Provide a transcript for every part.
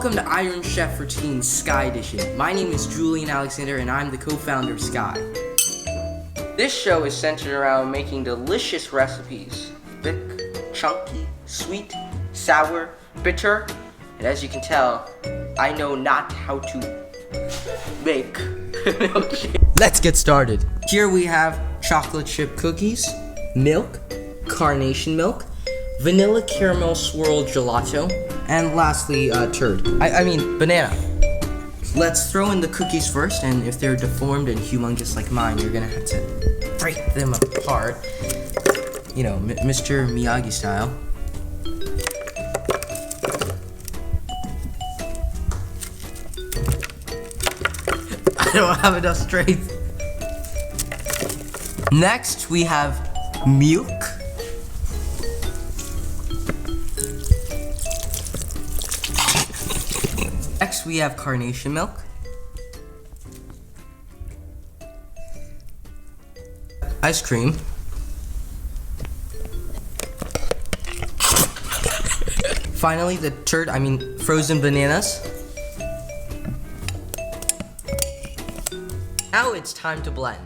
Welcome to Iron Chef for Teens Sky Edition. My name is Julian-Alexandre and I'm the co-founder of Sky. This show is centered around making delicious recipes. Thick, chunky, sweet, sour, bitter, and as you can tell, I know not how to make milkshake. Let's get started. Here we have chocolate chip cookies, milk, carnation milk, vanilla caramel swirl gelato, and lastly, banana. Let's throw in the cookies first, and if they're deformed and humongous like mine, you're gonna have to break them apart. You know, Mr. Miyagi style. I don't have enough strength. Next, we have milk. Next, we have carnation milk. Ice cream. Finally, frozen bananas. Now it's time to blend.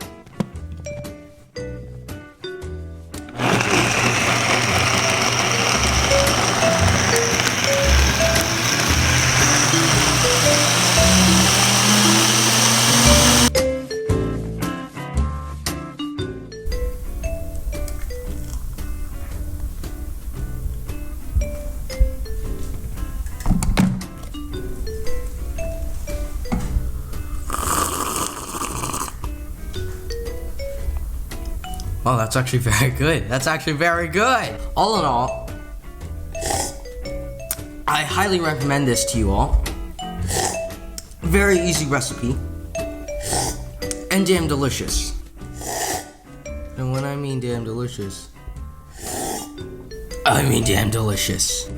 Oh, that's actually very good. That's actually very good. All in all, I highly recommend this to you all. Very easy recipe. And damn delicious. And when I mean damn delicious, I mean damn delicious.